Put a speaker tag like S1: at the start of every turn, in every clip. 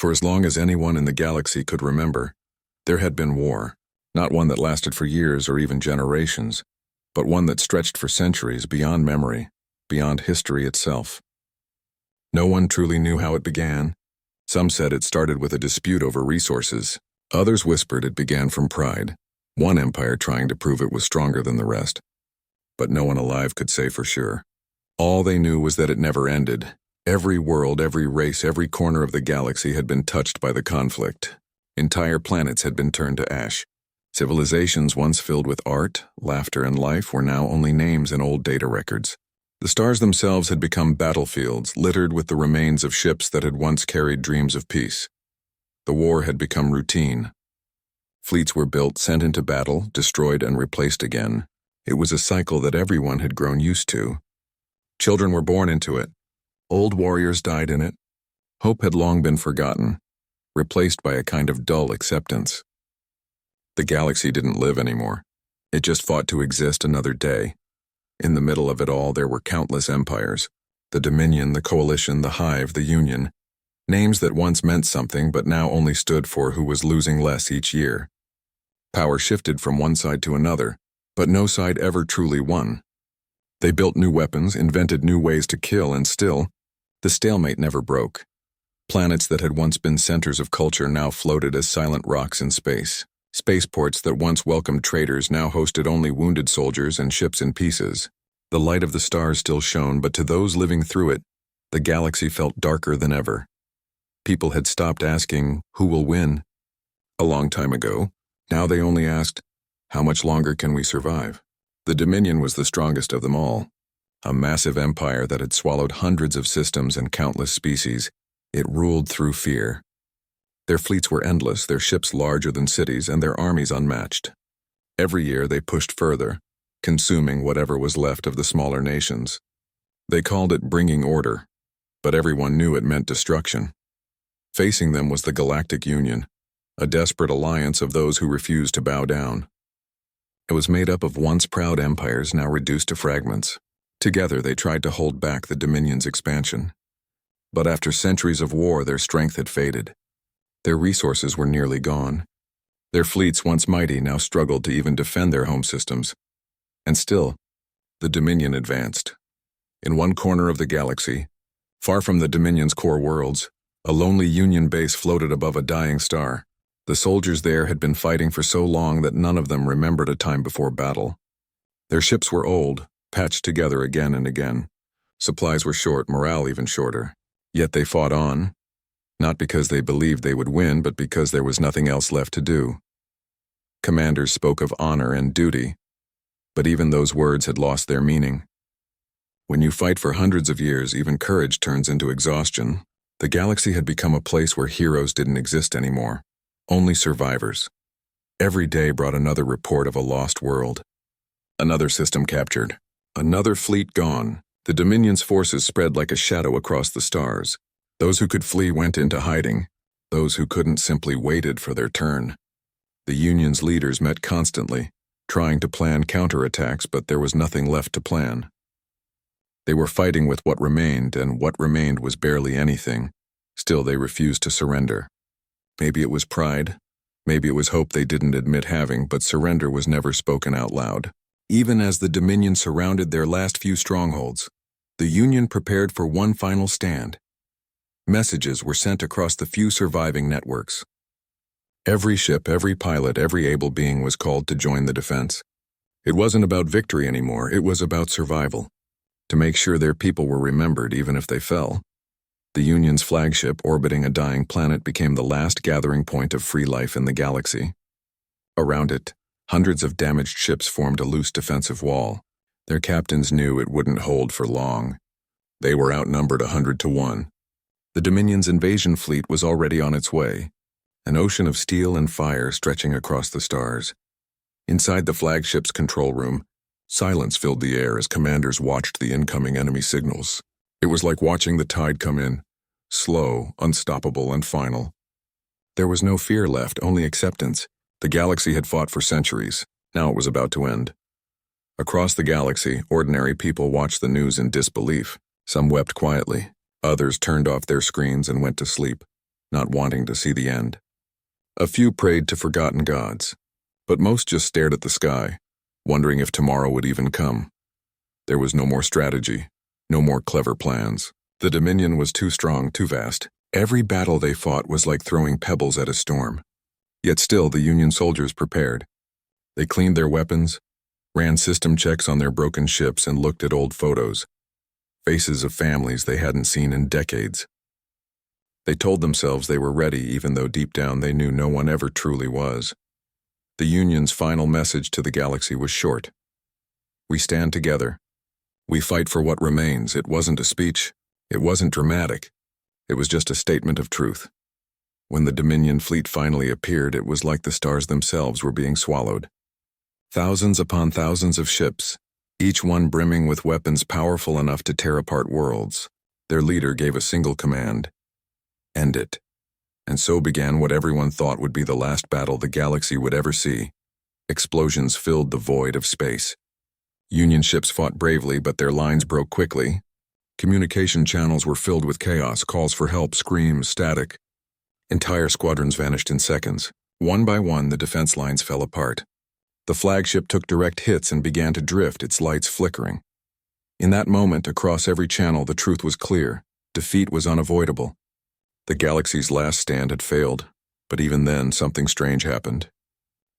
S1: For as long as anyone in the galaxy could remember, there had been war, not one that lasted for years or even generations, but one that stretched for centuries beyond memory, beyond history itself. No one truly knew how it began. Some said it started with a dispute over resources. Others whispered it began from pride, one empire trying to prove it was stronger than the rest. But no one alive could say for sure. All they knew was that it never ended. Every world, every race, every corner of the galaxy had been touched by the conflict. Entire planets had been turned to ash. Civilizations once filled with art, laughter, and life were now only names in old data records. The stars themselves had become battlefields littered with the remains of ships that had once carried dreams of peace. The war had become routine. Fleets were built, sent into battle, destroyed, and replaced again. It was a cycle that everyone had grown used to. Children were born into it. Old warriors died in it. Hope had long been forgotten, replaced by a kind of dull acceptance. The galaxy didn't live anymore. It just fought to exist another day. In the middle of it all, there were countless empires. The Dominion, the Coalition, the Hive, the Union. Names that once meant something but now only stood for who was losing less each year. Power shifted from one side to another, but no side ever truly won. They built new weapons, invented new ways to kill, and still, the stalemate never broke. Planets that had once been centers of culture now floated as silent rocks in space. Spaceports that once welcomed traders now hosted only wounded soldiers and ships in pieces. The light of the stars still shone, but to those living through it, the galaxy felt darker than ever. People had stopped asking, who will win? A long time ago. Now they only asked, how much longer can we survive? The Dominion was the strongest of them all. A massive empire that had swallowed hundreds of systems and countless species. It ruled through fear. Their fleets were endless, their ships larger than cities, and their armies unmatched. Every year they pushed further, consuming whatever was left of the smaller nations. They called it bringing order, but everyone knew it meant destruction. Facing them was the Galactic Union, a desperate alliance of those who refused to bow down. It was made up of once proud empires now reduced to fragments. Together they tried to hold back the Dominion's expansion. But after centuries of war, their strength had faded. Their resources were nearly gone. Their fleets, once mighty, now struggled to even defend their home systems. And still, the Dominion advanced. In one corner of the galaxy, far from the Dominion's core worlds, a lonely Union base floated above a dying star. The soldiers there had been fighting for so long that none of them remembered a time before battle. Their ships were old, patched together again and again. Supplies were short, morale even shorter. Yet they fought on. Not because they believed they would win, but because there was nothing else left to do. Commanders spoke of honor and duty, but even those words had lost their meaning. When you fight for hundreds of years, even courage turns into exhaustion. The galaxy had become a place where heroes didn't exist anymore, only survivors. Every day brought another report of a lost world. Another system captured, another fleet gone. The Dominion's forces spread like a shadow across the stars. Those who could flee went into hiding. Those who couldn't simply waited for their turn. The Union's leaders met constantly, trying to plan counterattacks, but there was nothing left to plan. They were fighting with what remained, and what remained was barely anything. Still, they refused to surrender. Maybe it was pride. Maybe it was hope they didn't admit having, but surrender was never spoken out loud. Even as the Dominion surrounded their last few strongholds, the Union prepared for one final stand. Messages were sent across the few surviving networks. Every ship, every pilot, every able being was called to join the defense. It wasn't about victory anymore, it was about survival. To make sure their people were remembered even if they fell. The Union's flagship orbiting a dying planet became the last gathering point of free life in the galaxy. Around it, hundreds of damaged ships formed a loose defensive wall. Their captains knew it wouldn't hold for long. They were outnumbered 100 to 1. The Dominion's invasion fleet was already on its way, an ocean of steel and fire stretching across the stars. Inside the flagship's control room, silence filled the air as commanders watched the incoming enemy signals. It was like watching the tide come in, slow, unstoppable, and final. There was no fear left, only acceptance. The galaxy had fought for centuries. Now it was about to end. Across the galaxy, ordinary people watched the news in disbelief. Some wept quietly. Others turned off their screens and went to sleep. not wanting to see the end. A few prayed to forgotten gods, but most just stared at the sky, wondering if tomorrow would even come. There was no more strategy, no more clever plans. The Dominion was too strong, too vast. Every battle they fought was like throwing pebbles at a storm. Yet still, the Union soldiers prepared. They cleaned their weapons, ran system checks on their broken ships, and looked at old photos, faces of families they hadn't seen in decades. They told themselves they were ready, even though deep down they knew no one ever truly was. The Union's final message to the galaxy was short. We stand together. We fight for what remains. It wasn't a speech. It wasn't dramatic. It was just a statement of truth. When the Dominion fleet finally appeared, it was like the stars themselves were being swallowed. Thousands upon thousands of ships, each one brimming with weapons powerful enough to tear apart worlds. Their leader gave a single command: end it. And so began what everyone thought would be the last battle the galaxy would ever see. Explosions filled the void of space. Union ships fought bravely, but their lines broke quickly. Communication channels were filled with chaos, calls for help, screams, static. Entire squadrons vanished in seconds. One by one, the defense lines fell apart. The flagship took direct hits and began to drift, its lights flickering. In that moment, across every channel, the truth was clear. Defeat was unavoidable. The galaxy's last stand had failed, but even then, something strange happened.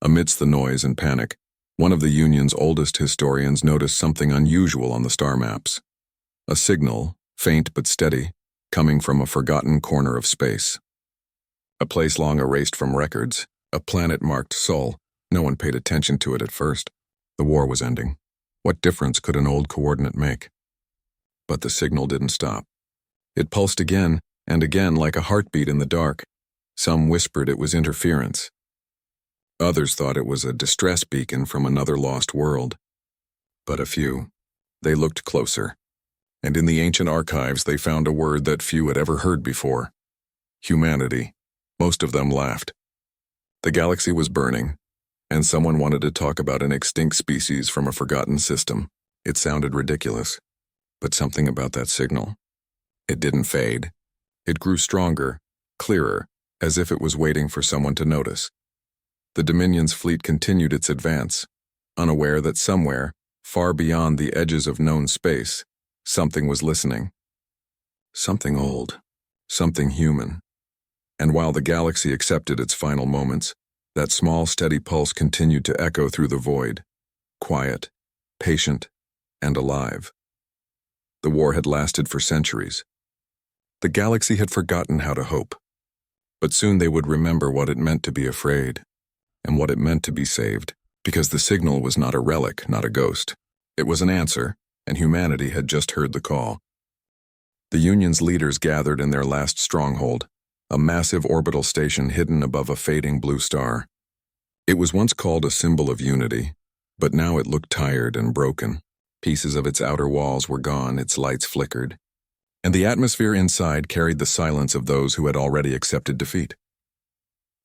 S1: Amidst the noise and panic, one of the Union's oldest historians noticed something unusual on the star maps. A signal, faint but steady, coming from a forgotten corner of space. A place long erased from records, a planet marked Sol. No one paid attention to it at first. The war was ending. What difference could an old coordinate make? But the signal didn't stop. It pulsed again and again like a heartbeat in the dark. Some whispered it was interference. Others thought it was a distress beacon from another lost world. But a few. They looked closer. And in the ancient archives they found a word that few had ever heard before. Humanity. Most of them laughed. The galaxy was burning, and someone wanted to talk about an extinct species from a forgotten system. It sounded ridiculous, but something about that signal. It didn't fade. It grew stronger, clearer, as if it was waiting for someone to notice. The Dominion's fleet continued its advance, unaware that somewhere, far beyond the edges of known space, something was listening. Something old, something human. And while the galaxy accepted its final moments, that small, steady pulse continued to echo through the void, quiet, patient, and alive. The war had lasted for centuries. The galaxy had forgotten how to hope. But soon they would remember what it meant to be afraid, and what it meant to be saved, because the signal was not a relic, not a ghost. It was an answer, and humanity had just heard the call. The Union's leaders gathered in their last stronghold, a massive orbital station hidden above a fading blue star. It was once called a symbol of unity, but now it looked tired and broken. Pieces of its outer walls were gone, its lights flickered, and the atmosphere inside carried the silence of those who had already accepted defeat.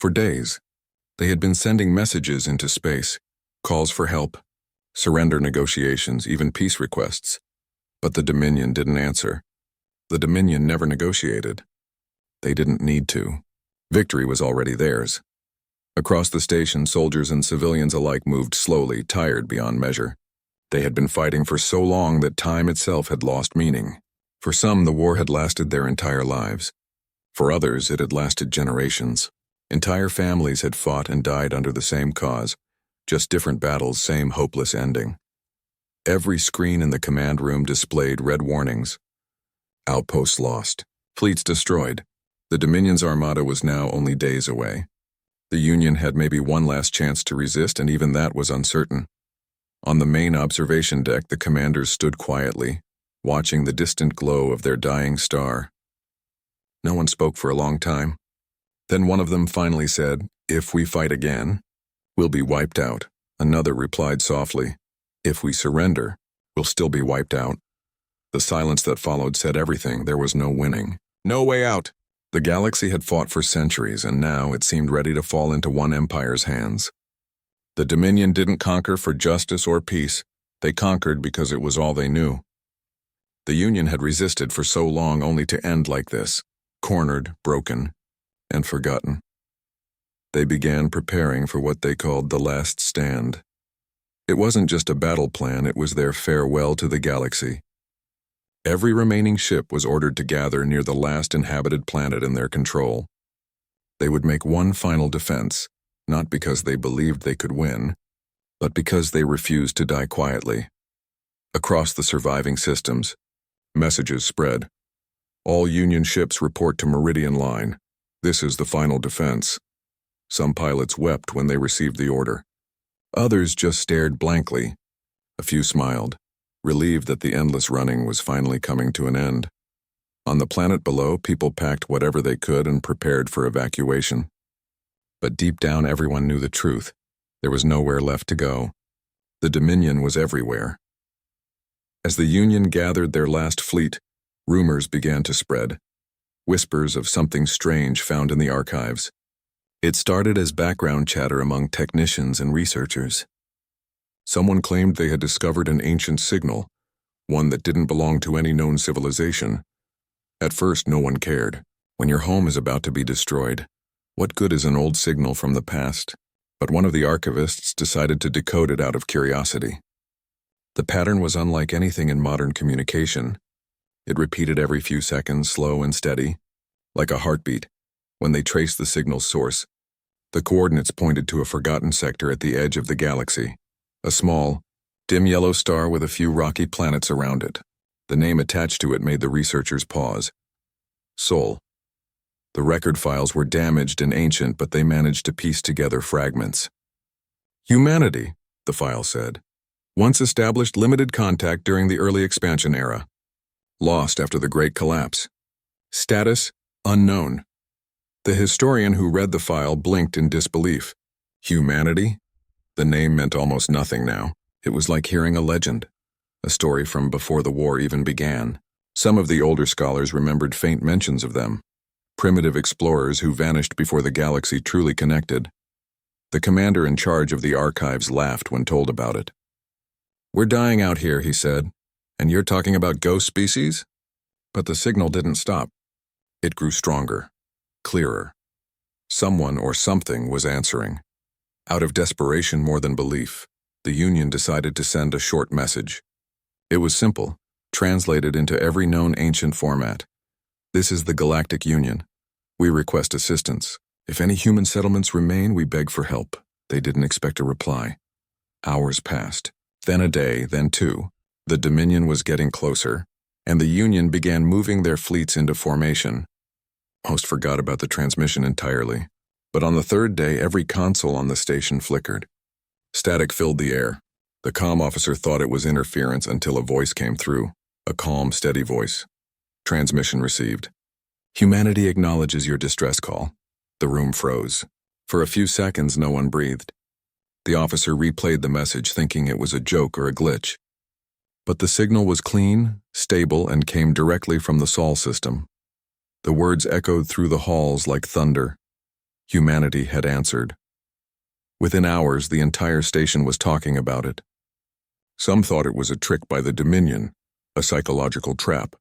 S1: For days, they had been sending messages into space, calls for help, surrender negotiations, even peace requests. But the Dominion didn't answer. The Dominion never negotiated. They didn't need to. Victory was already theirs. Across the station, soldiers and civilians alike moved slowly, tired beyond measure. They had been fighting for so long that time itself had lost meaning. For some, the war had lasted their entire lives. For others, it had lasted generations. Entire families had fought and died under the same cause, just different battles, same hopeless ending. Every screen in the command room displayed red warnings. Outposts lost. Fleets destroyed. The Dominion's armada was now only days away. The Union had maybe one last chance to resist, and even that was uncertain. On the main observation deck, the commanders stood quietly, watching the distant glow of their dying star. No one spoke for a long time. Then one of them finally said, "If we fight again, we'll be wiped out." Another replied softly, "If we surrender, we'll still be wiped out." The silence that followed said everything. There was no winning. No way out. The galaxy had fought for centuries, and now it seemed ready to fall into one empire's hands. The Dominion didn't conquer for justice or peace. They conquered because it was all they knew. The Union had resisted for so long only to end like this, cornered, broken. and forgotten. They began preparing for what they called the last stand. It wasn't just a battle plan, it was their farewell to the galaxy. Every remaining ship was ordered to gather near the last inhabited planet in their control. They would make one final defense, not because they believed they could win, but because they refused to die quietly. Across the surviving systems, messages spread. All Union ships report to Meridian Line. This is the final defense. Some pilots wept when they received the order. Others just stared blankly. A few smiled, relieved that the endless running was finally coming to an end. On the planet below, people packed whatever they could and prepared for evacuation. But deep down, everyone knew the truth. There was nowhere left to go. The Dominion was everywhere. As the Union gathered their last fleet, rumors began to spread. Whispers of something strange found in the archives. It started as background chatter among technicians and researchers. Someone claimed they had discovered an ancient signal, one that didn't belong to any known civilization. At first, no one cared. When your home is about to be destroyed, what good is an old signal from the past? But one of the archivists decided to decode it out of curiosity. The pattern was unlike anything in modern communication. It repeated every few seconds, slow and steady, like a heartbeat. When they traced the signal's source, the coordinates pointed to a forgotten sector at the edge of the galaxy, a small, dim yellow star with a few rocky planets around it. The name attached to it made the researchers pause. Sol. The record files were damaged and ancient, but they managed to piece together fragments. Humanity, the file said, once established limited contact during the early expansion era. Lost after the Great Collapse. Status, unknown. The historian who read the file blinked in disbelief. Humanity? The name meant almost nothing now. It was like hearing a legend, a story from before the war even began. Some of the older scholars remembered faint mentions of them, primitive explorers who vanished before the galaxy truly connected. The commander in charge of the archives laughed when told about it. "We're dying out here," he said, "and you're talking about ghost species?" But the signal didn't stop. It grew stronger, clearer. Someone or something was answering. Out of desperation more than belief, the Union decided to send a short message. It was simple, translated into every known ancient format. "This is the Galactic Union. We request assistance. If any human settlements remain, we beg for help." They didn't expect a reply. Hours passed, then a day, then two. The Dominion was getting closer, and the Union began moving their fleets into formation. Most forgot about the transmission entirely. But on the third day, every console on the station flickered. Static filled the air. The comm officer thought it was interference until a voice came through, a calm, steady voice. Transmission received. "Humanity acknowledges your distress call." The room froze. For a few seconds, no one breathed. The officer replayed the message, thinking it was a joke or a glitch. But the signal was clean, stable, and came directly from the Sol system. The words echoed through the halls like thunder. Humanity had answered. Within hours, the entire station was talking about it. Some thought it was a trick by the Dominion, a psychological trap.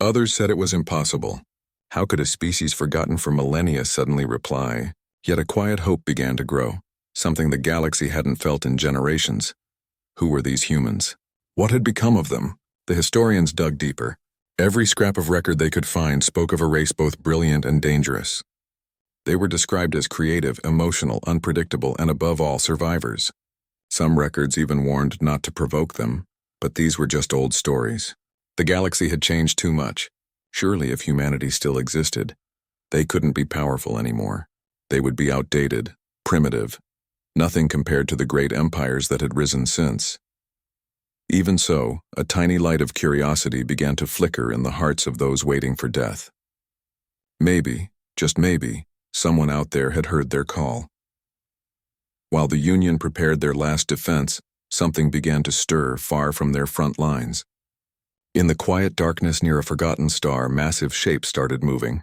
S1: Others said it was impossible. How could a species forgotten for millennia suddenly reply? Yet a quiet hope began to grow, something the galaxy hadn't felt in generations. Who were these humans? What had become of them? The historians dug deeper. Every scrap of record they could find spoke of a race both brilliant and dangerous. They were described as creative, emotional, unpredictable, and above all, survivors. Some records even warned not to provoke them, but these were just old stories. The galaxy had changed too much. Surely, if humanity still existed, they couldn't be powerful anymore. They would be outdated, primitive, nothing compared to the great empires that had risen since. Even so, a tiny light of curiosity began to flicker in the hearts of those waiting for death. Maybe, just maybe, someone out there had heard their call. While the Union prepared their last defense, something began to stir far from their front lines. In the quiet darkness near a forgotten star, massive shapes started moving.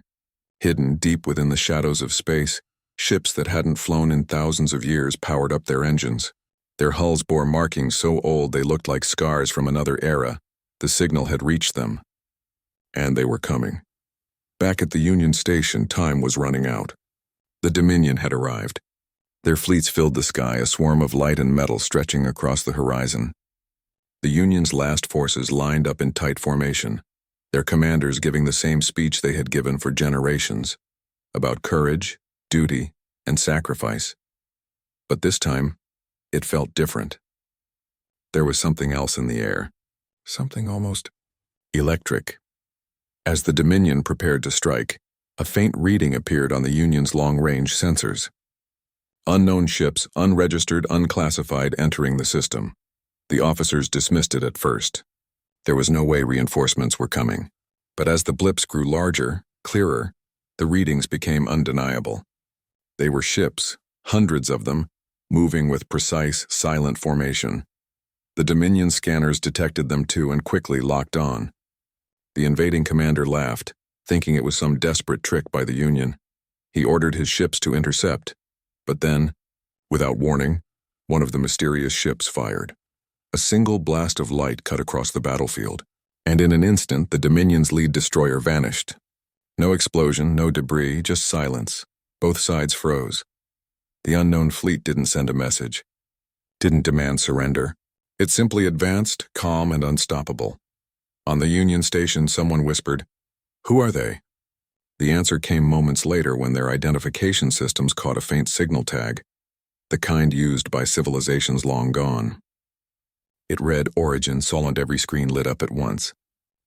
S1: Hidden deep within the shadows of space, ships that hadn't flown in thousands of years powered up their engines. Their hulls bore markings so old they looked like scars from another era. The signal had reached them. And they were coming. Back at the Union Station, time was running out. The Dominion had arrived. Their fleets filled the sky, a swarm of light and metal stretching across the horizon. The Union's last forces lined up in tight formation, their commanders giving the same speech they had given for generations, about courage, duty, and sacrifice. But this time, it felt different. There was something else in the air, something almost electric. As the Dominion prepared to strike, a faint reading appeared on the Union's long-range sensors. Unknown ships, unregistered, unclassified, entering the system. The officers dismissed it at first. There was no way reinforcements were coming. But as the blips grew larger, clearer, the readings became undeniable. They were ships, hundreds of them, moving with precise, silent formation. The Dominion scanners detected them too and quickly locked on. The invading commander laughed, thinking it was some desperate trick by the Union. He ordered his ships to intercept. But then, without warning, one of the mysterious ships fired. A single blast of light cut across the battlefield, and in an instant the Dominion's lead destroyer vanished. No explosion, no debris, just silence. Both sides froze. The unknown fleet didn't send a message, didn't demand surrender. It simply advanced, calm and unstoppable. On the Union Station, someone whispered, "Who are they?" The answer came moments later when their identification systems caught a faint signal tag, the kind used by civilizations long gone. It read Origin, and every screen lit up at once.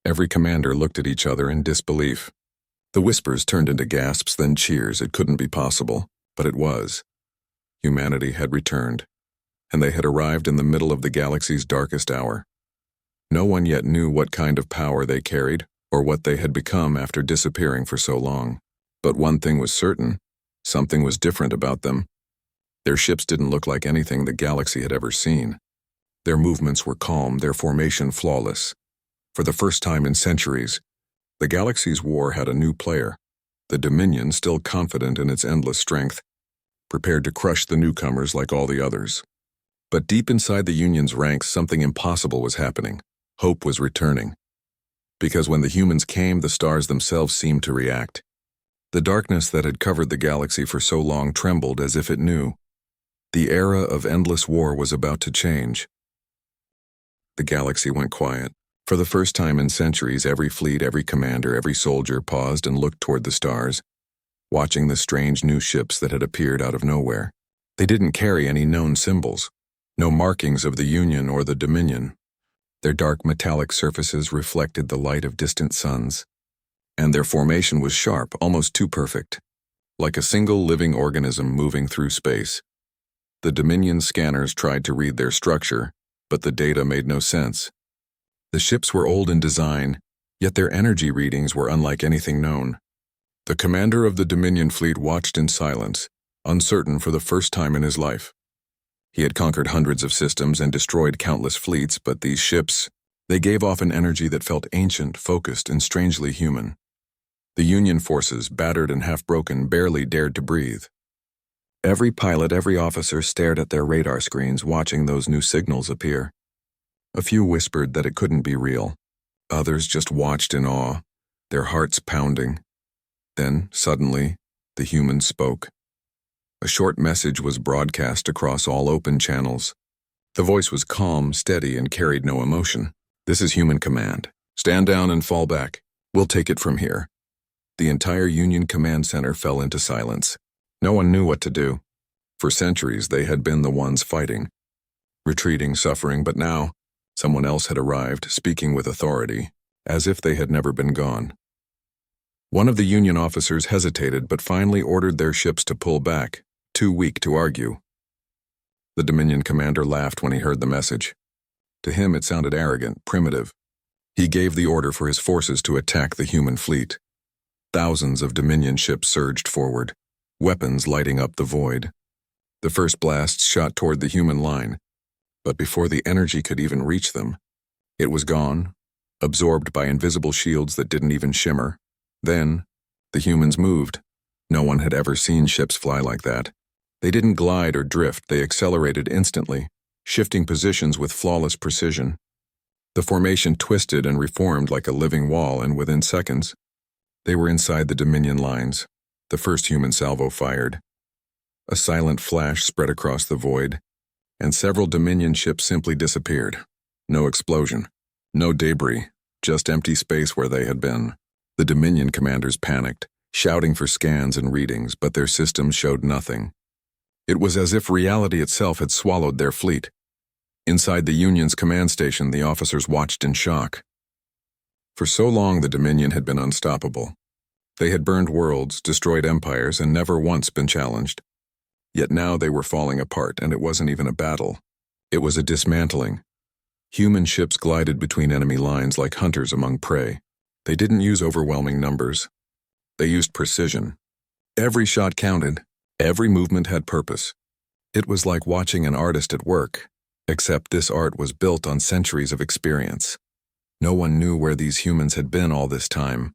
S1: Every commander looked at each other in disbelief. The whispers turned into gasps, then cheers. It couldn't be possible, but it was. Humanity had returned, and they had arrived in the middle of the galaxy's darkest hour. No one yet knew what kind of power they carried, or what they had become after disappearing for so long. But one thing was certain, something was different about them. Their ships didn't look like anything the galaxy had ever seen. Their movements were calm, their formation flawless. For the first time in centuries, the galaxy's war had a new player, the Dominion, still confident in its endless strength, prepared to crush the newcomers like all the others. But deep inside the Union's ranks, something impossible was happening. Hope was returning. Because when the humans came, the stars themselves seemed to react. The darkness that had covered the galaxy for so long trembled as if it knew. The era of endless war was about to change. The galaxy went quiet. For the first time in centuries, every fleet, every commander, every soldier paused and looked toward the stars, watching the strange new ships that had appeared out of nowhere. They didn't carry any known symbols, no markings of the Union or the Dominion. Their dark metallic surfaces reflected the light of distant suns, and their formation was sharp, almost too perfect, like a single living organism moving through space. The Dominion scanners tried to read their structure, but the data made no sense. The ships were old in design, yet their energy readings were unlike anything known. The commander of the Dominion fleet watched in silence, uncertain for the first time in his life. He had conquered hundreds of systems and destroyed countless fleets, but these ships, they gave off an energy that felt ancient, focused, and strangely human. The Union forces, battered and half-broken, barely dared to breathe. Every pilot, every officer stared at their radar screens, watching those new signals appear. A few whispered that it couldn't be real. Others just watched in awe, their hearts pounding. Then, suddenly, the humans spoke. A short message was broadcast across all open channels. The voice was calm, steady, and carried no emotion. "This is Human Command. Stand down and fall back. We'll take it from here." The entire Union Command Center fell into silence. No one knew what to do. For centuries, they had been the ones fighting, retreating, suffering, but now, someone else had arrived, speaking with authority, as if they had never been gone. One of the Union officers hesitated, but finally ordered their ships to pull back, too weak to argue. The Dominion commander laughed when he heard the message. To him, it sounded arrogant, primitive. He gave the order for his forces to attack the human fleet. Thousands of Dominion ships surged forward, weapons lighting up the void. The first blasts shot toward the human line, but before the energy could even reach them, it was gone, absorbed by invisible shields that didn't even shimmer. Then, the humans moved. No one had ever seen ships fly like that. They didn't glide or drift, they accelerated instantly, shifting positions with flawless precision. The formation twisted and reformed like a living wall, and within seconds, They were inside the Dominion lines, the first human salvo fired. A silent flash spread across the void, and several Dominion ships simply disappeared. No explosion, no debris, just empty space where they had been. The Dominion commanders panicked, shouting for scans and readings, but their systems showed nothing. It was as if reality itself had swallowed their fleet. Inside the Union's command station, the officers watched in shock. For so long, the Dominion had been unstoppable. They had burned worlds, destroyed empires, and never once been challenged. Yet now they were falling apart, and it wasn't even a battle. It was a dismantling. Human ships glided between enemy lines like hunters among prey. They didn't use overwhelming numbers. They used precision. Every shot counted. Every movement had purpose. It was like watching an artist at work, except this art was built on centuries of experience. No one knew where these humans had been all this time.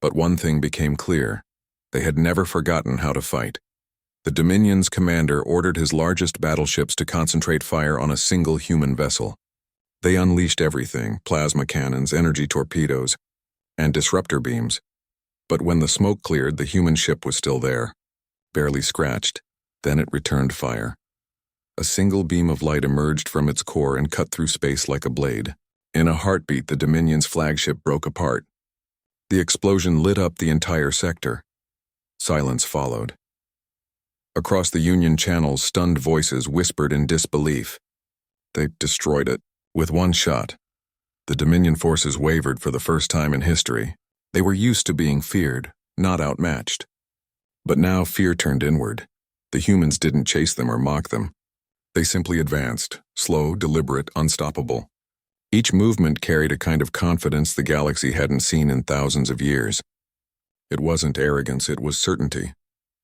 S1: But one thing became clear. They had never forgotten how to fight. The Dominion's commander ordered his largest battleships to concentrate fire on a single human vessel. They unleashed everything: plasma cannons, energy torpedoes, and disruptor beams. But when the smoke cleared, the human ship was still there, barely scratched. Then it returned fire. A single beam of light emerged from its core and cut through space like a blade. In a heartbeat, the Dominion's flagship broke apart. The explosion lit up the entire sector. Silence followed. Across the Union channels, stunned voices whispered in disbelief. They destroyed it. With one shot. The Dominion forces wavered for the first time in history. They were used to being feared, not outmatched. But now fear turned inward. The humans didn't chase them or mock them. They simply advanced, slow, deliberate, unstoppable. Each movement carried a kind of confidence the galaxy hadn't seen in thousands of years. It wasn't arrogance, it was certainty.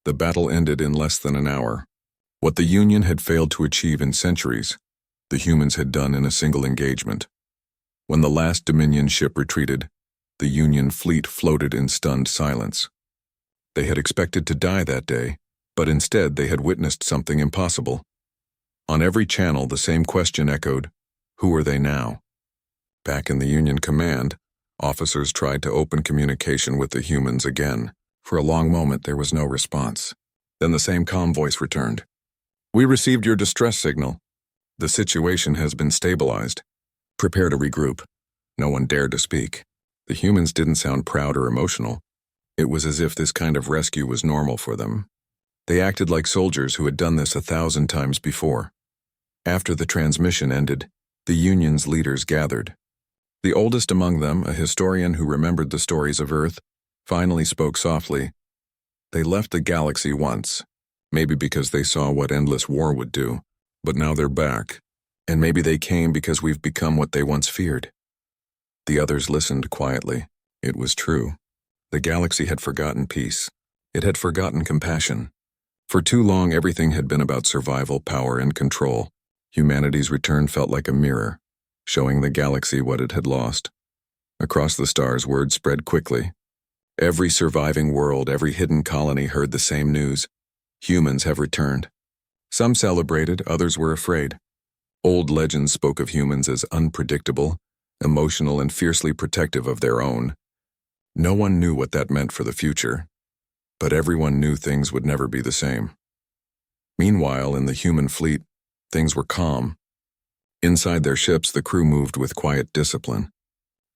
S1: The battle ended in less than an hour. What the Union had failed to achieve in centuries, the humans had done in a single engagement. When the last Dominion ship retreated, the Union fleet floated in stunned silence. They had expected to die that day, but instead they had witnessed something impossible. On every channel, the same question echoed: who are they now? Back in the Union command, officers tried to open communication with the humans again. For a long moment, there was no response. Then the same calm voice returned. "We received your distress signal. The situation has been stabilized. Prepare to regroup." No one dared to speak. The humans didn't sound proud or emotional. It was as if this kind of rescue was normal for them. They acted like soldiers who had done this 1,000 times before. After the transmission ended, the Union's leaders gathered. The oldest among them, a historian who remembered the stories of Earth, finally spoke softly. They left the galaxy once, maybe because they saw what endless war would do, but now they're back, and maybe they came because we've become what they once feared. The others listened quietly. It was true. The galaxy had forgotten peace. It had forgotten compassion. For too long, everything had been about survival, power, and control. Humanity's return felt like a mirror, showing the galaxy what it had lost. Across the stars, word spread quickly. Every surviving world, every hidden colony heard the same news. Humans have returned. Some celebrated, others were afraid. Old legends spoke of humans as unpredictable, emotional, and fiercely protective of their own. No one knew what that meant for the future, but everyone knew things would never be the same. Meanwhile, in the human fleet, things were calm. Inside their ships, the crew moved with quiet discipline.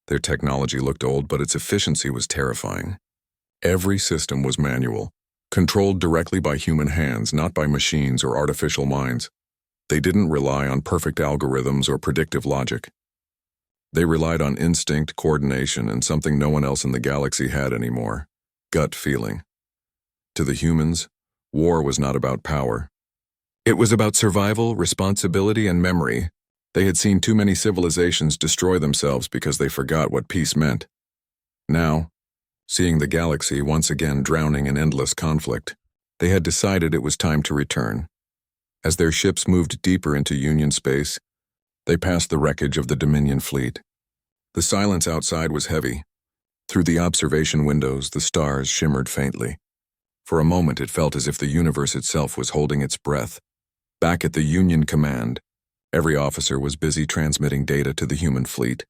S1: Their technology looked old, but its efficiency was terrifying. Every system was manual, controlled directly by human hands, not by machines or artificial minds. They didn't rely on perfect algorithms or predictive logic. They relied on instinct, coordination, and something no one else in the galaxy had anymore: gut feeling. To the humans, war was not about power. It was about survival, responsibility, and memory. They had seen too many civilizations destroy themselves because they forgot what peace meant. Now, seeing the galaxy once again drowning in endless conflict, they had decided it was time to return. As their ships moved deeper into Union space, they passed the wreckage of the Dominion fleet. The silence outside was heavy. Through the observation windows, the stars shimmered faintly. For a moment, it felt as if the universe itself was holding its breath. Back at the Union command, every officer was busy transmitting data to the human fleet,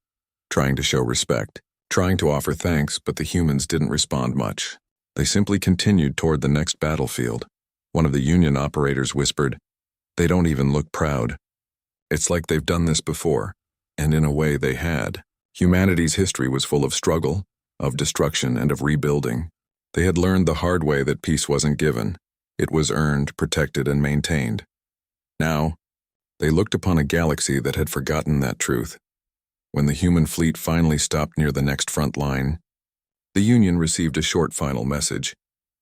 S1: trying to show respect, trying to offer thanks, but the humans didn't respond much. They simply continued toward the next battlefield. One of the Union operators whispered, "They don't even look proud. It's like they've done this before." And in a way they had. Humanity's history was full of struggle, of destruction, and of rebuilding. They had learned the hard way that peace wasn't given. It was earned, protected, and maintained. Now, they looked upon a galaxy that had forgotten that truth. When the human fleet finally stopped near the next front line, the Union received a short final message.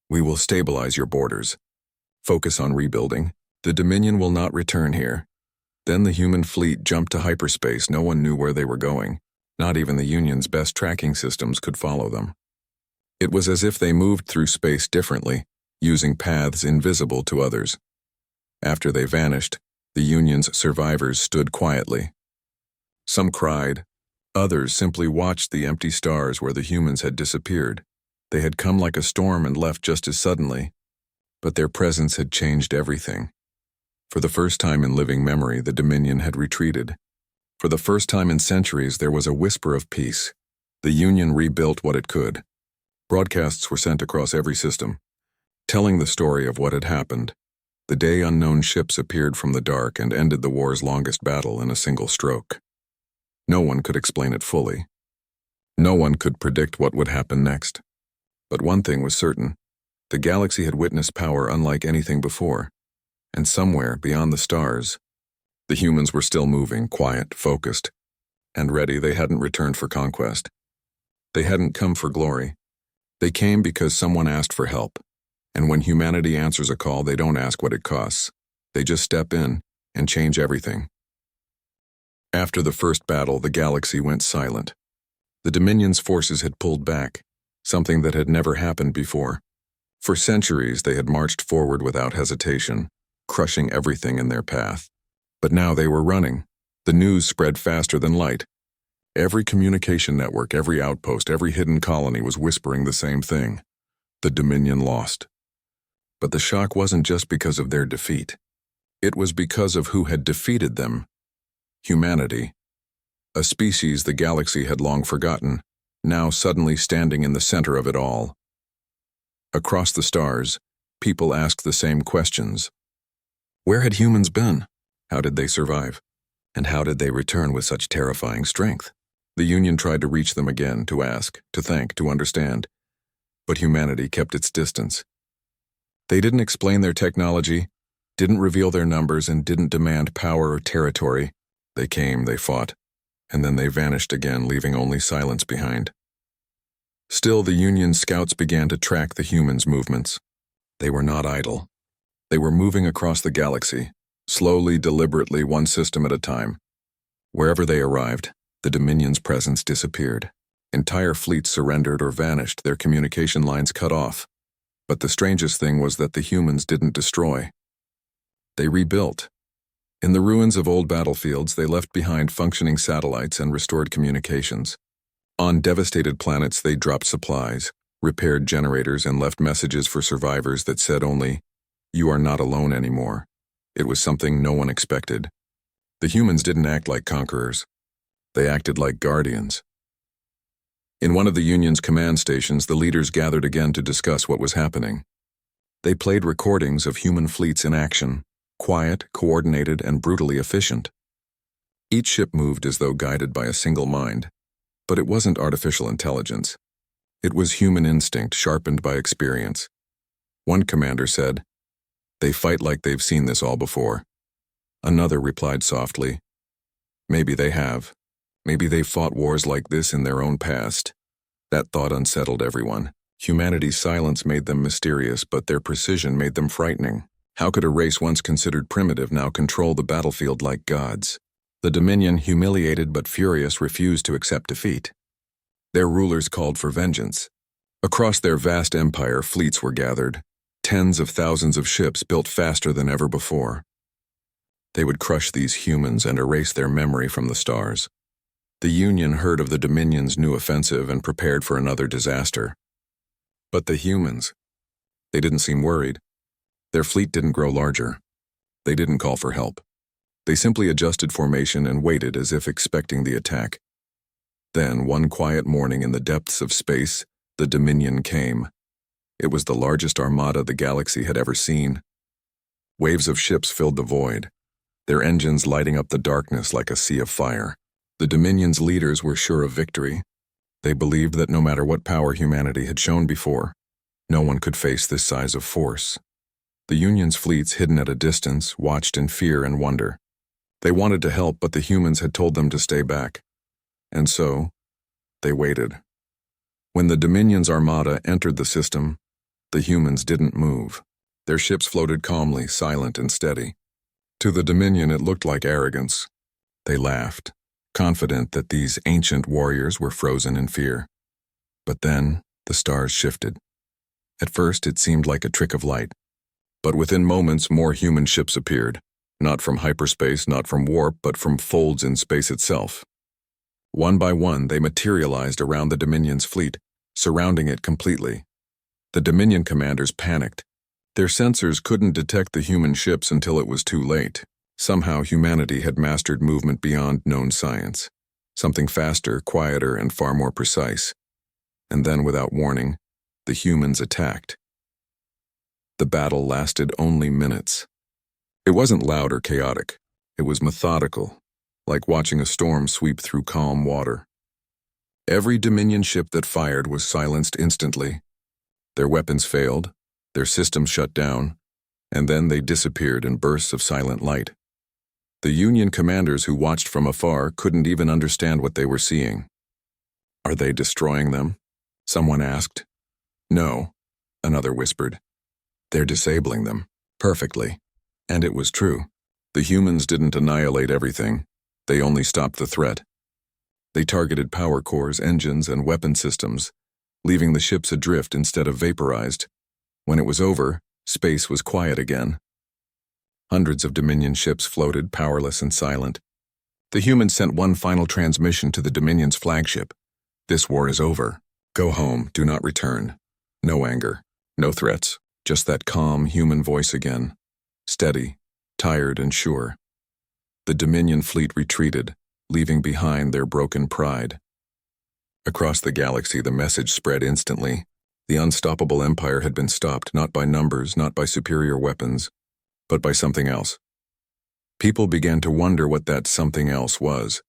S1: "We will stabilize your borders. Focus on rebuilding. The Dominion will not return here." Then the human fleet jumped to hyperspace. No one knew where they were going. Not even the Union's best tracking systems could follow them. It was as if they moved through space differently, using paths invisible to others. After they vanished, the Union's survivors stood quietly. Some cried. Others simply watched the empty stars where the humans had disappeared. They had come like a storm and left just as suddenly, but their presence had changed everything. For the first time in living memory, the Dominion had retreated. For the first time in centuries, there was a whisper of peace. The Union rebuilt what it could. Broadcasts were sent across every system, telling the story of what had happened. The day unknown ships appeared from the dark and ended the war's longest battle in a single stroke. No one could explain it fully. No one could predict what would happen next. But one thing was certain. The galaxy had witnessed power unlike anything before. And somewhere beyond the stars, the humans were still moving, quiet, focused, and ready. They hadn't returned for conquest. They hadn't come for glory. They came because someone asked for help. And when humanity answers a call, they don't ask what it costs. They just step in and change everything. After the first battle, the galaxy went silent. The Dominion's forces had pulled back, something that had never happened before. For centuries, they had marched forward without hesitation, crushing everything in their path. But now they were running. The news spread faster than light. Every communication network, every outpost, every hidden colony was whispering the same thing. The Dominion lost. But the shock wasn't just because of their defeat. It was because of who had defeated them. Humanity. A species the galaxy had long forgotten, now suddenly standing in the center of it all. Across the stars, people asked the same questions. Where had humans been? How did they survive? And how did they return with such terrifying strength? The Union tried to reach them again, to ask, to thank, to understand. But humanity kept its distance. They didn't explain their technology, didn't reveal their numbers, and didn't demand power or territory. They came, they fought, and then they vanished again, leaving only silence behind. Still, the Union scouts began to track the humans' movements. They were not idle. They were moving across the galaxy, slowly, deliberately, one system at a time. Wherever they arrived, the Dominion's presence disappeared. Entire fleets surrendered or vanished, their communication lines cut off. But the strangest thing was that the humans didn't destroy. They rebuilt. In the ruins of old battlefields, they left behind functioning satellites and restored communications. On devastated planets, they dropped supplies, repaired generators, and left messages for survivors that said only, "You are not alone anymore." It was something no one expected. The humans didn't act like conquerors. They acted like guardians. In one of the Union's command stations, the leaders gathered again to discuss what was happening. They played recordings of human fleets in action, quiet, coordinated, and brutally efficient. Each ship moved as though guided by a single mind. But it wasn't artificial intelligence. It was human instinct sharpened by experience. One commander said, "They fight like they've seen this all before." Another replied softly, "Maybe they have. Maybe they've fought wars like this in their own past." That thought unsettled everyone. Humanity's silence made them mysterious, but their precision made them frightening. How could a race once considered primitive now control the battlefield like gods? The Dominion, humiliated but furious, refused to accept defeat. Their rulers called for vengeance. Across their vast empire, fleets were gathered, tens of thousands of ships built faster than ever before. They would crush these humans and erase their memory from the stars. The Union heard of the Dominion's new offensive and prepared for another disaster. But the humans, they didn't seem worried. Their fleet didn't grow larger. They didn't call for help. They simply adjusted formation and waited as if expecting the attack. Then, one quiet morning in the depths of space, the Dominion came. It was the largest armada the galaxy had ever seen. Waves of ships filled the void, their engines lighting up the darkness like a sea of fire. The Dominion's leaders were sure of victory. They believed that no matter what power humanity had shown before, no one could face this size of force. The Union's fleets, hidden at a distance, watched in fear and wonder. They wanted to help, but the humans had told them to stay back. And so, they waited. When the Dominion's armada entered the system, the humans didn't move. Their ships floated calmly, silent and steady. To the Dominion, it looked like arrogance. They laughed, confident that these ancient warriors were frozen in fear. But then, the stars shifted. At first, it seemed like a trick of light. But within moments, more human ships appeared. Not from hyperspace, not from warp, but from folds in space itself. One by one, they materialized around the Dominion's fleet, surrounding it completely. The Dominion commanders panicked. Their sensors couldn't detect the human ships until it was too late. Somehow, humanity had mastered movement beyond known science. Something faster, quieter, and far more precise. And then, without warning, the humans attacked. The battle lasted only minutes. It wasn't loud or chaotic. It was methodical, like watching a storm sweep through calm water. Every Dominion ship that fired was silenced instantly. Their weapons failed, their systems shut down, and then they disappeared in bursts of silent light. The Union commanders who watched from afar couldn't even understand what they were seeing. "Are they destroying them?" someone asked. "No," another whispered. "They're disabling them, perfectly." And it was true. The humans didn't annihilate everything. They only stopped the threat. They targeted power cores, engines, and weapon systems, leaving the ships adrift instead of vaporized. When it was over, space was quiet again. Hundreds of Dominion ships floated, powerless and silent. The humans sent one final transmission to the Dominion's flagship. "This war is over. Go home, do not return." No anger, no threats, just that calm human voice again. Steady, tired and sure. The Dominion fleet retreated, leaving behind their broken pride. Across the galaxy, the message spread instantly. The unstoppable empire had been stopped, not by numbers, not by superior weapons, but by something else. People began to wonder what that something else was.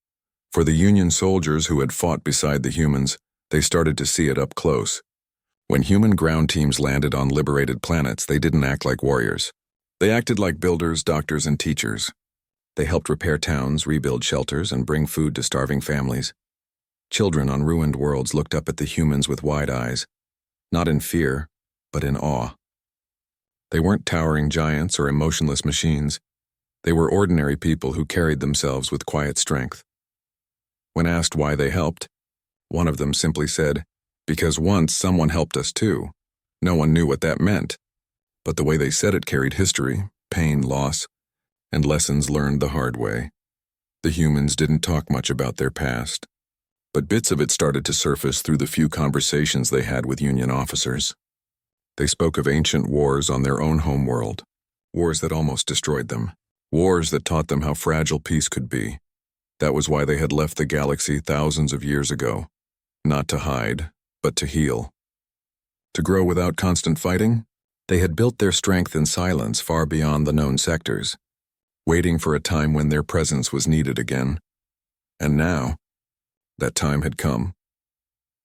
S1: For the Union soldiers who had fought beside the humans, they started to see it up close. When human ground teams landed on liberated planets, they didn't act like warriors. They acted like builders, doctors, and teachers. They helped repair towns, rebuild shelters, and bring food to starving families. Children on ruined worlds looked up at the humans with wide eyes, not in fear, but in awe. They weren't towering giants or emotionless machines. They were ordinary people who carried themselves with quiet strength. When asked why they helped, one of them simply said, "Because once someone helped us too." No one knew what that meant, but the way they said it carried history, pain, loss, and lessons learned the hard way. The humans didn't talk much about their past, but bits of it started to surface through the few conversations they had with Union officers. They spoke of ancient wars on their own homeworld, wars that almost destroyed them, wars that taught them how fragile peace could be. That was why they had left the galaxy thousands of years ago, not to hide, but to heal. To grow without constant fighting? They had built their strength in silence far beyond the known sectors, waiting for a time when their presence was needed again. And now, that time had come.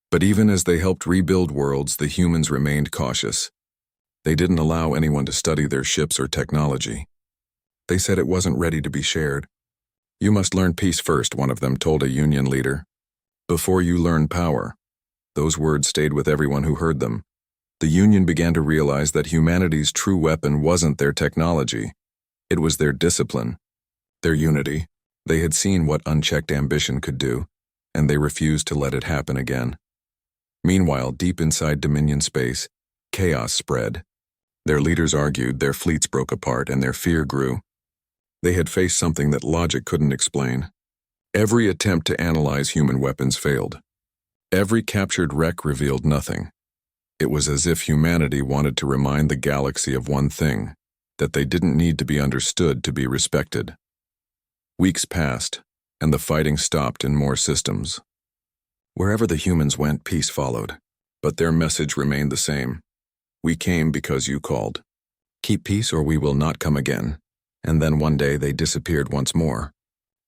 S1: But even as they helped rebuild worlds, the humans remained cautious. They didn't allow anyone to study their ships or technology. They said it wasn't ready to be shared. "You must learn peace first," one of them told a Union leader, "before you learn power." Those words stayed with everyone who heard them. The Union began to realize that humanity's true weapon wasn't their technology. It was their discipline, their unity. They had seen what unchecked ambition could do, and they refused to let it happen again. Meanwhile, deep inside Dominion space, chaos spread. Their leaders argued, their fleets broke apart, and their fear grew. They had faced something that logic couldn't explain. Every attempt to analyze human weapons failed. Every captured wreck revealed nothing. It was as if humanity wanted to remind the galaxy of one thing, that they didn't need to be understood to be respected. Weeks passed, and the fighting stopped in more systems. Wherever the humans went, peace followed. But their message remained the same. We came because you called. Keep peace or we will not come again. And then one day they disappeared once more.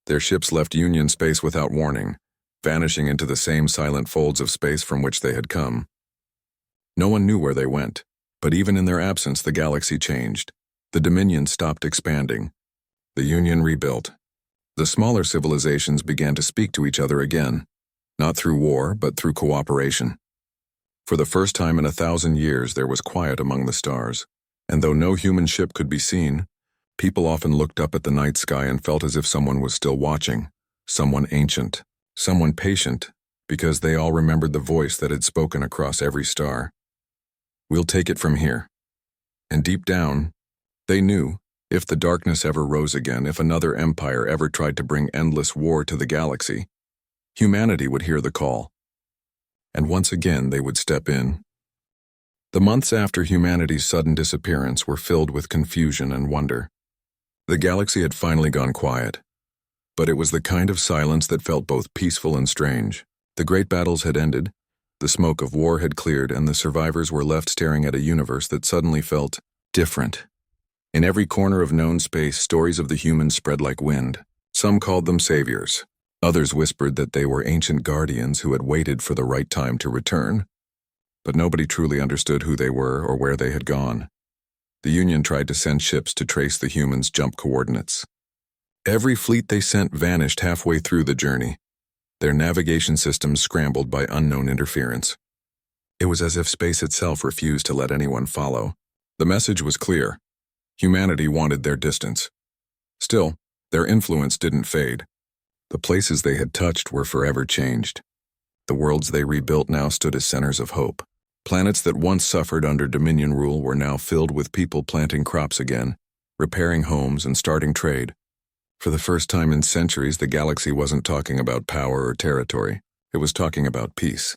S1: Their ships left Union space without warning, vanishing into the same silent folds of space from which they had come. No one knew where they went, but even in their absence the galaxy changed. The Dominion stopped expanding. The Union rebuilt. The smaller civilizations began to speak to each other again, not through war, but through cooperation. For the first time in 1,000 years there was quiet among the stars, and though no human ship could be seen, people often looked up at the night sky and felt as if someone was still watching, someone ancient, someone patient, because they all remembered the voice that had spoken across every star. We'll take it from here. And deep down, they knew, if the darkness ever rose again, if another empire ever tried to bring endless war to the galaxy, humanity would hear the call. And once again they would step in. The months after humanity's sudden disappearance were filled with confusion and wonder. The galaxy had finally gone quiet, but it was the kind of silence that felt both peaceful and strange. The great battles had ended, the smoke of war had cleared, and the survivors were left staring at a universe that suddenly felt different. In every corner of known space, stories of the humans spread like wind. Some called them saviors. Others whispered that they were ancient guardians who had waited for the right time to return. But nobody truly understood who they were or where they had gone. The Union tried to send ships to trace the humans' jump coordinates. Every fleet they sent vanished halfway through the journey, their navigation systems scrambled by unknown interference. It was as if space itself refused to let anyone follow. The message was clear. Humanity wanted their distance. Still, their influence didn't fade. The places they had touched were forever changed. The worlds they rebuilt now stood as centers of hope. Planets that once suffered under Dominion rule were now filled with people planting crops again, repairing homes and starting trade. For the first time in centuries, the galaxy wasn't talking about power or territory. It was talking about peace.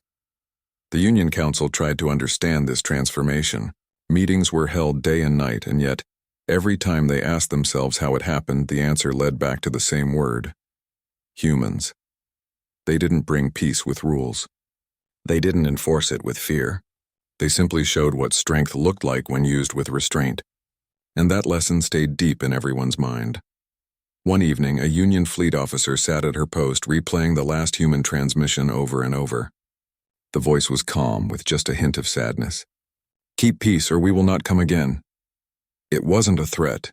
S1: The Union Council tried to understand this transformation. Meetings were held day and night, and yet, every time they asked themselves how it happened, the answer led back to the same word: humans. They didn't bring peace with rules. They didn't enforce it with fear. They simply showed what strength looked like when used with restraint. And that lesson stayed deep in everyone's mind. One evening, a Union fleet officer sat at her post replaying the last human transmission over and over. The voice was calm, with just a hint of sadness. "Keep peace or we will not come again." It wasn't a threat.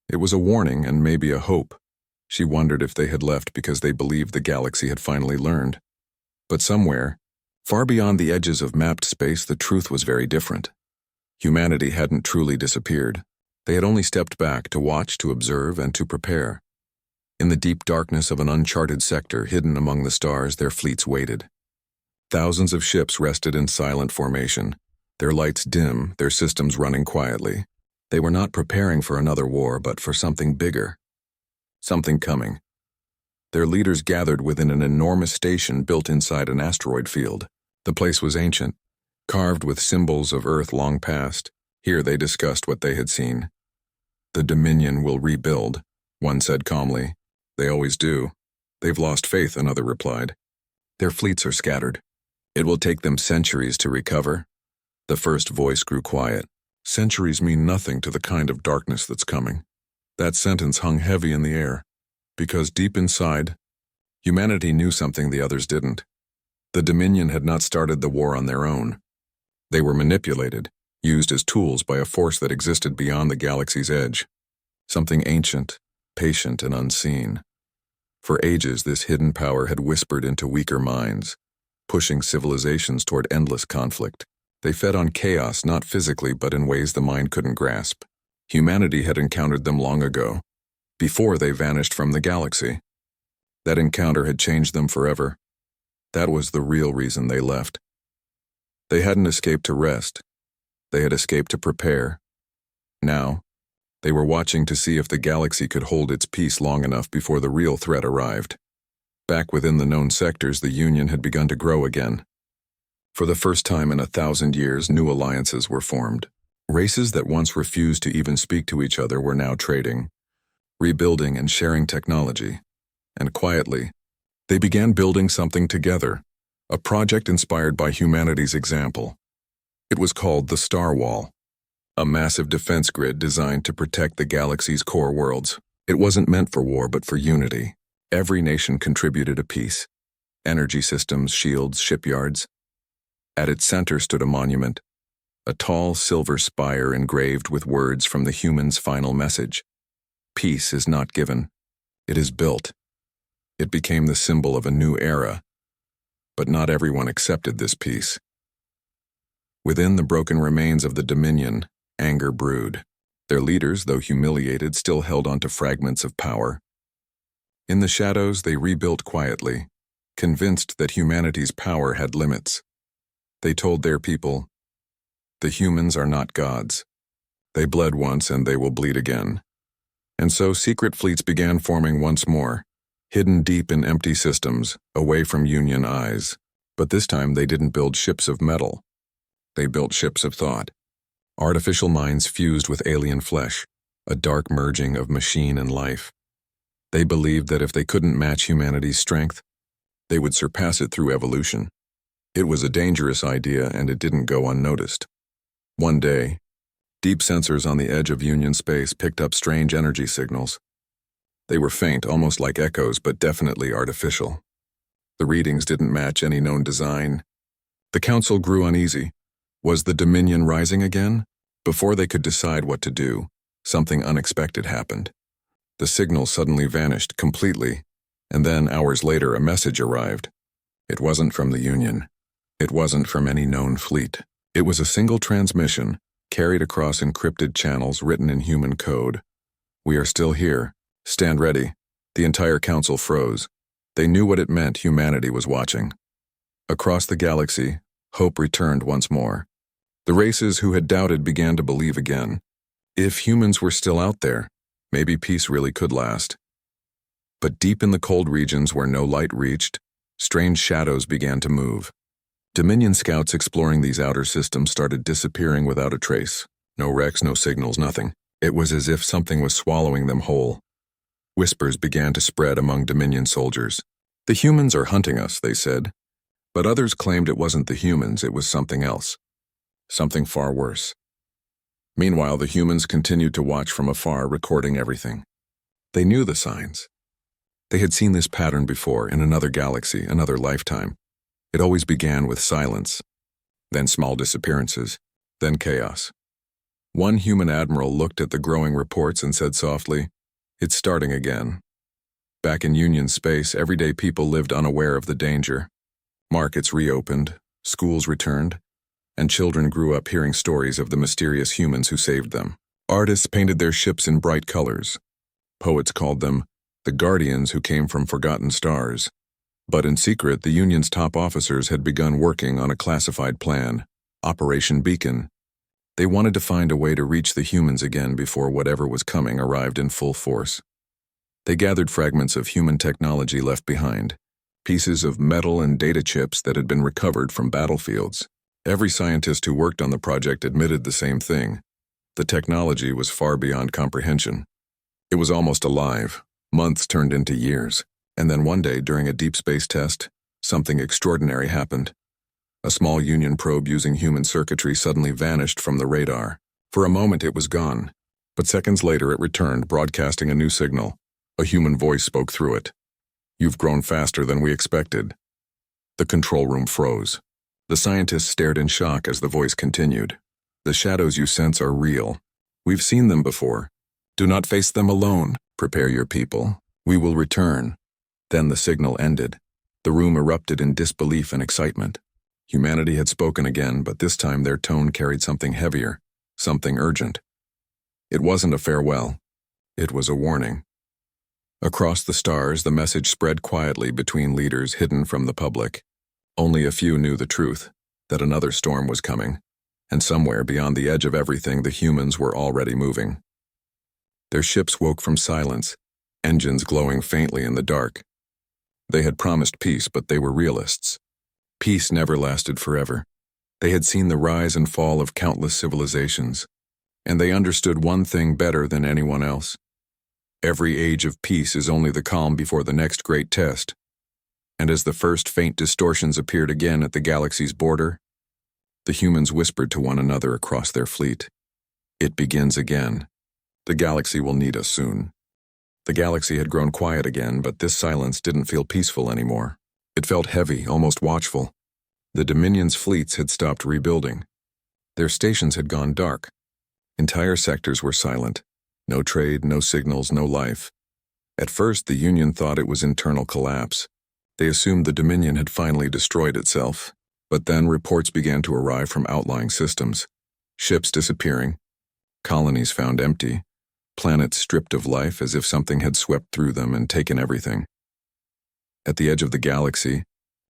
S1: It was a warning and maybe a hope. She wondered if they had left because they believed the galaxy had finally learned. But somewhere, far beyond the edges of mapped space, the truth was very different. Humanity hadn't truly disappeared. They had only stepped back to watch, to observe, and to prepare. In the deep darkness of an uncharted sector hidden among the stars, their fleets waited. Thousands of ships rested in silent formation, their lights dim, their systems running quietly. They were not preparing for another war, but for something bigger. Something coming. Their leaders gathered within an enormous station built inside an asteroid field. The place was ancient, carved with symbols of Earth long past. Here they discussed what they had seen. "The Dominion will rebuild," one said calmly. "They always do." "They've lost faith," another replied. "Their fleets are scattered. It will take them centuries to recover." The first voice grew quiet. "Centuries mean nothing to the kind of darkness that's coming." That sentence hung heavy in the air, because deep inside, humanity knew something the others didn't. The Dominion had not started the war on their own. They were manipulated, used as tools by a force that existed beyond the galaxy's edge. Something ancient, patient, and unseen. For ages, this hidden power had whispered into weaker minds, pushing civilizations toward endless conflict. They fed on chaos, not physically, but in ways the mind couldn't grasp. Humanity had encountered them long ago, before they vanished from the galaxy. That encounter had changed them forever. That was the real reason they left. They hadn't escaped to rest. They had escaped to prepare. Now, they were watching to see if the galaxy could hold its peace long enough before the real threat arrived. Back within the known sectors, the Union had begun to grow again. For the first time in 1,000 years, new alliances were formed. Races that once refused to even speak to each other were now trading, rebuilding, and sharing technology. And quietly, they began building something together, a project inspired by humanity's example. It was called the Star Wall, a massive defense grid designed to protect the galaxy's core worlds. It wasn't meant for war, but for unity. Every nation contributed a piece: energy systems, shields, shipyards. At its center stood a monument, a tall silver spire engraved with words from the humans' final message. Peace is not given, it is built. It became the symbol of a new era, but not everyone accepted this peace. Within the broken remains of the Dominion, anger brewed. Their leaders, though humiliated, still held onto fragments of power. In the shadows, they rebuilt quietly, convinced that humanity's power had limits. They told their people, "The humans are not gods. They bled once and they will bleed again." And so secret fleets began forming once more, hidden deep in empty systems, away from Union eyes. But this time they didn't build ships of metal. They built ships of thought. Artificial minds fused with alien flesh, a dark merging of machine and life. They believed that if they couldn't match humanity's strength, they would surpass it through evolution. It was a dangerous idea, and it didn't go unnoticed. One day, deep sensors on the edge of Union space picked up strange energy signals. They were faint, almost like echoes, but definitely artificial. The readings didn't match any known design. The Council grew uneasy. Was the Dominion rising again? Before they could decide what to do, something unexpected happened. The signal suddenly vanished completely, and then, hours later, a message arrived. It wasn't from the Union. It wasn't from any known fleet. It was a single transmission, carried across encrypted channels written in human code. "We are still here. Stand ready." The entire council froze. They knew what it meant. Humanity was watching. Across the galaxy, hope returned once more. The races who had doubted began to believe again. If humans were still out there, maybe peace really could last. But deep in the cold regions where no light reached, strange shadows began to move. Dominion scouts exploring these outer systems started disappearing without a trace. No wrecks, no signals, nothing. It was as if something was swallowing them whole. Whispers began to spread among Dominion soldiers. "The humans are hunting us," they said. But others claimed it wasn't the humans, it was something else. Something far worse. Meanwhile, the humans continued to watch from afar, recording everything. They knew the signs. They had seen this pattern before in another galaxy, another lifetime. It always began with silence, then small disappearances, then chaos. One human admiral looked at the growing reports and said softly, "It's starting again." Back in Union space, everyday people lived unaware of the danger. Markets reopened, schools returned, and children grew up hearing stories of the mysterious humans who saved them. Artists painted their ships in bright colors. Poets called them the guardians who came from forgotten stars. But in secret, the Union's top officers had begun working on a classified plan, Operation Beacon. They wanted to find a way to reach the humans again before whatever was coming arrived in full force. They gathered fragments of human technology left behind, pieces of metal and data chips that had been recovered from battlefields. Every scientist who worked on the project admitted the same thing. The technology was far beyond comprehension. It was almost alive. Months turned into years. And then one day, during a deep space test, something extraordinary happened. A small Union probe using human circuitry suddenly vanished from the radar. For a moment it was gone, but seconds later it returned, broadcasting a new signal. A human voice spoke through it. "You've grown faster than we expected." The control room froze. The scientists stared in shock as the voice continued. "The shadows you sense are real. We've seen them before. Do not face them alone. Prepare your people. We will return." Then the signal ended. The room erupted in disbelief and excitement. Humanity had spoken again, but this time their tone carried something heavier, something urgent. It wasn't a farewell. It was a warning. Across the stars, the message spread quietly between leaders hidden from the public. Only a few knew the truth, that another storm was coming, and somewhere beyond the edge of everything, the humans were already moving. Their ships woke from silence, engines glowing faintly in the dark. They had promised peace, but they were realists. Peace never lasted forever. They had seen the rise and fall of countless civilizations, and they understood one thing better than anyone else. Every age of peace is only the calm before the next great test. And as the first faint distortions appeared again at the galaxy's border, the humans whispered to one another across their fleet. It begins again. The galaxy will need us soon. The galaxy had grown quiet again, but this silence didn't feel peaceful anymore. It felt heavy, almost watchful. The Dominion's fleets had stopped rebuilding. Their stations had gone dark. Entire sectors were silent. No trade, no signals, no life. At first, the Union thought it was internal collapse. They assumed the Dominion had finally destroyed itself. But then reports began to arrive from outlying systems. Ships disappearing, colonies found empty, planets stripped of life as if something had swept through them and taken everything. At the edge of the galaxy,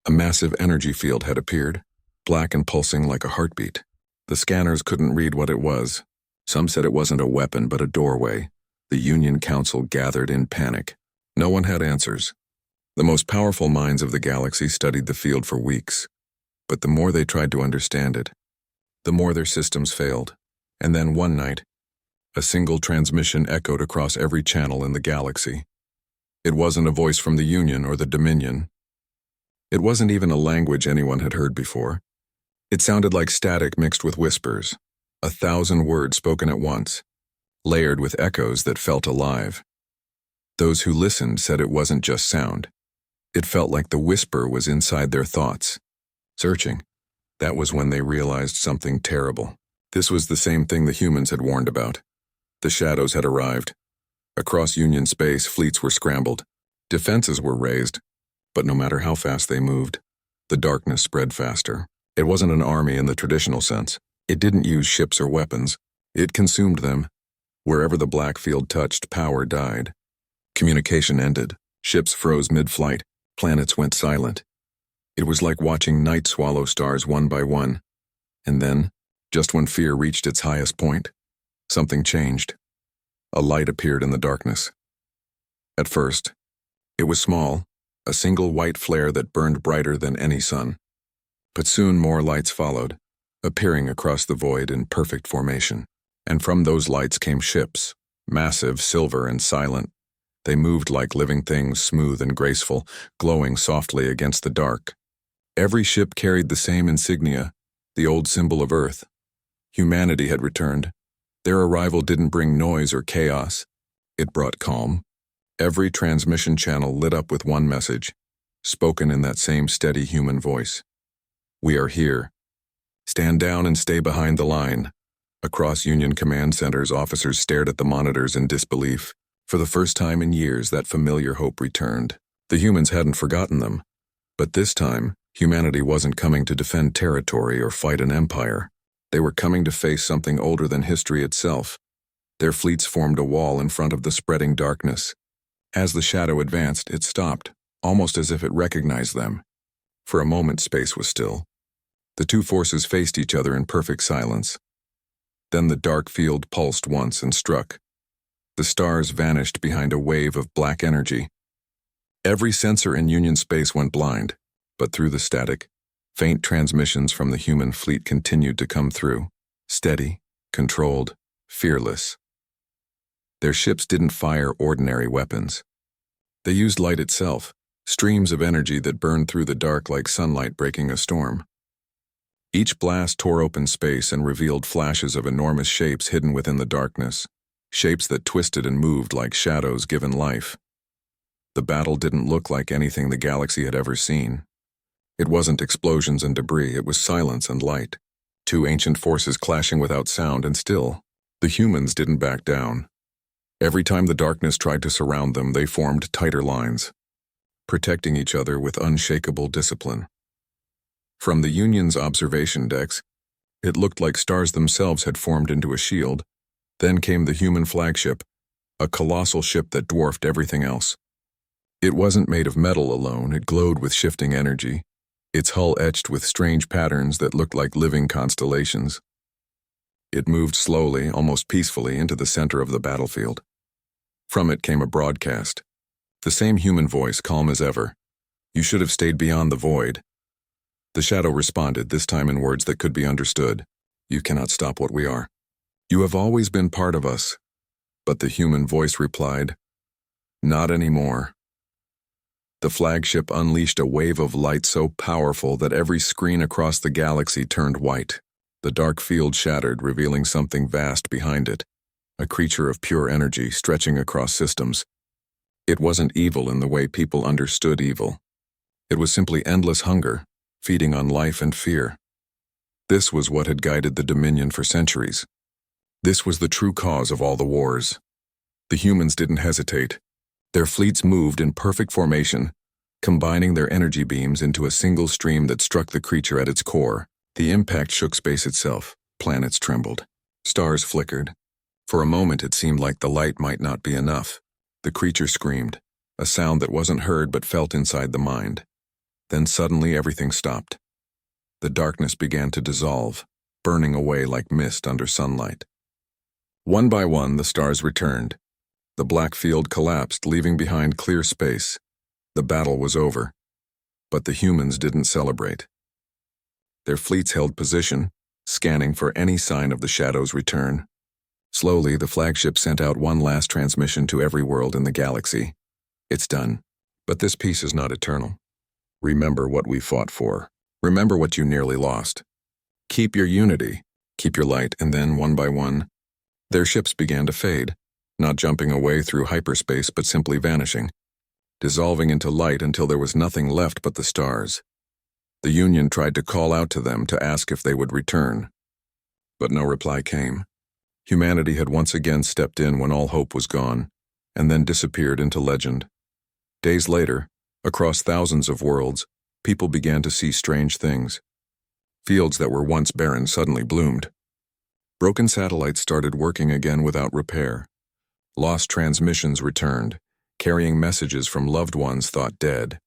S1: a massive energy field had appeared, black and pulsing like a heartbeat. The scanners couldn't read what it was. Some said it wasn't a weapon but a doorway. The Union Council gathered in panic. No one had answers. The most powerful minds of the galaxy studied the field for weeks. But the more they tried to understand it, the more their systems failed. And then one night, a single transmission echoed across every channel in the galaxy. It wasn't a voice from the Union or the Dominion. It wasn't even a language anyone had heard before. It sounded like static mixed with whispers, 1,000 words spoken at once, layered with echoes that felt alive. Those who listened said it wasn't just sound. It felt like the whisper was inside their thoughts. Searching. That was when they realized something terrible. This was the same thing the humans had warned about. The shadows had arrived. Across Union space, fleets were scrambled. Defenses were raised. But no matter how fast they moved, the darkness spread faster. It wasn't an army in the traditional sense. It didn't use ships or weapons. It consumed them. Wherever the black field touched, power died. Communication ended. Ships froze mid-flight. Planets went silent. It was like watching night swallow stars one by one. And then, just when fear reached its highest point, something changed. A light appeared in the darkness. At first, it was small, a single white flare that burned brighter than any sun. But soon more lights followed, appearing across the void in perfect formation. And from those lights came ships, massive, silver, and silent. They moved like living things, smooth and graceful, glowing softly against the dark. Every ship carried the same insignia, the old symbol of Earth. Humanity had returned. Their arrival didn't bring noise or chaos. It brought calm. Every transmission channel lit up with one message, spoken in that same steady human voice. We are here. Stand down and stay behind the line. Across Union command centers, officers stared at the monitors in disbelief. For the first time in years, that familiar hope returned. The humans hadn't forgotten them. But this time, humanity wasn't coming to defend territory or fight an empire. They were coming to face something older than history itself. Their fleets formed a wall in front of the spreading darkness. As the shadow advanced, it stopped, almost as if it recognized them. For a moment, space was still. The two forces faced each other in perfect silence. Then the dark field pulsed once and struck. The stars vanished behind a wave of black energy. Every sensor in Union space went blind, but through the static, faint transmissions from the human fleet continued to come through, steady, controlled, fearless. Their ships didn't fire ordinary weapons. They used light itself, streams of energy that burned through the dark like sunlight breaking a storm. Each blast tore open space and revealed flashes of enormous shapes hidden within the darkness, shapes that twisted and moved like shadows given life. The battle didn't look like anything the galaxy had ever seen. It wasn't explosions and debris, it was silence and light. Two ancient forces clashing without sound, and still, the humans didn't back down. Every time the darkness tried to surround them, they formed tighter lines, protecting each other with unshakable discipline. From the Union's observation decks, it looked like stars themselves had formed into a shield. Then came the human flagship, a colossal ship that dwarfed everything else. It wasn't made of metal alone, it glowed with shifting energy, its hull etched with strange patterns that looked like living constellations. It moved slowly, almost peacefully, into the center of the battlefield. From it came a broadcast. The same human voice, calm as ever. You should have stayed beyond the void. The shadow responded, this time in words that could be understood. You cannot stop what we are. You have always been part of us. But the human voice replied, not anymore. The flagship unleashed a wave of light so powerful that every screen across the galaxy turned white. The dark field shattered, revealing something vast behind it, a creature of pure energy stretching across systems. It wasn't evil in the way people understood evil. It was simply endless hunger, feeding on life and fear. This was what had guided the Dominion for centuries. This was the true cause of all the wars. The humans didn't hesitate. Their fleets moved in perfect formation, combining their energy beams into a single stream that struck the creature at its core. The impact shook space itself. Planets trembled. Stars flickered. For a moment it seemed like the light might not be enough. The creature screamed, a sound that wasn't heard but felt inside the mind. Then suddenly everything stopped. The darkness began to dissolve, burning away like mist under sunlight. One by one the stars returned. The black field collapsed, leaving behind clear space. The battle was over. But the humans didn't celebrate. Their fleets held position, scanning for any sign of the shadow's return. Slowly, the flagship sent out one last transmission to every world in the galaxy. It's done. But this peace is not eternal. Remember what we fought for. Remember what you nearly lost. Keep your unity, keep your light, and then, one by one, their ships began to fade, not jumping away through hyperspace but simply vanishing, dissolving into light until there was nothing left but the stars. The Union tried to call out to them to ask if they would return, but no reply came. Humanity had once again stepped in when all hope was gone, and then disappeared into legend. Days later, across thousands of worlds, people began to see strange things. Fields that were once barren suddenly bloomed. Broken satellites started working again without repair. Lost transmissions returned, carrying messages from loved ones thought dead.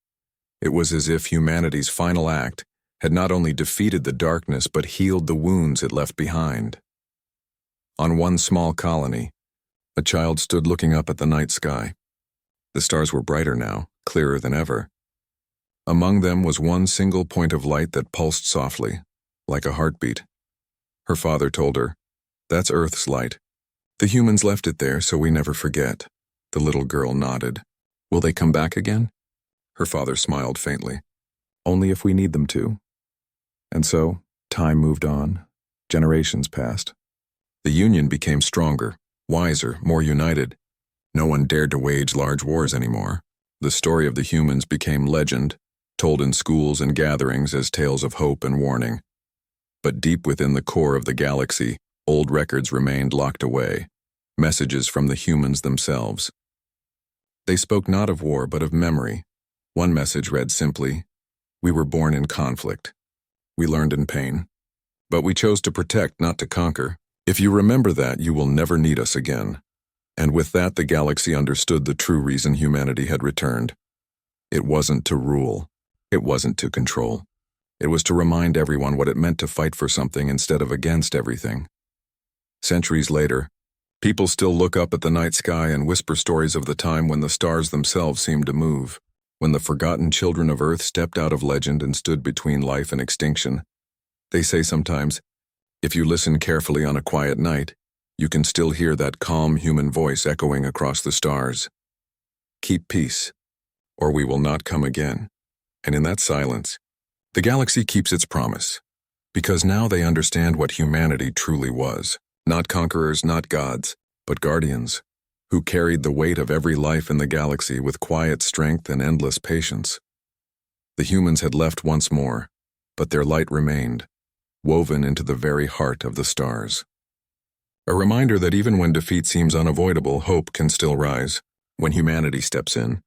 S1: It was as if humanity's final act had not only defeated the darkness but healed the wounds it left behind. On one small colony, a child stood looking up at the night sky. The stars were brighter now, clearer than ever. Among them was one single point of light that pulsed softly, like a heartbeat. Her father told her, "That's Earth's light. The humans left it there so we never forget." The little girl nodded. "Will they come back again?" Her father smiled faintly. "Only if we need them to." And so, time moved on. Generations passed. The Union became stronger, wiser, more united. No one dared to wage large wars anymore. The story of the humans became legend, told in schools and gatherings as tales of hope and warning. But deep within the core of the galaxy, old records remained locked away, messages from the humans themselves. They spoke not of war but of memory. One message read simply, "We were born in conflict. We learned in pain. But we chose to protect, not to conquer. If you remember that, you will never need us again." And with that, the galaxy understood the true reason humanity had returned. It wasn't to rule. It wasn't to control. It was to remind everyone what it meant to fight for something instead of against everything. Centuries later, people still look up at the night sky and whisper stories of the time when the stars themselves seemed to move, when the forgotten children of Earth stepped out of legend and stood between life and extinction. They say sometimes, if you listen carefully on a quiet night, you can still hear that calm human voice echoing across the stars. Keep peace, or we will not come again. And in that silence, the galaxy keeps its promise, because now they understand what humanity truly was. Not conquerors, not gods, but guardians, who carried the weight of every life in the galaxy with quiet strength and endless patience. The humans had left once more, but their light remained, woven into the very heart of the stars. A reminder that even when defeat seems unavoidable, hope can still rise. When humanity steps in,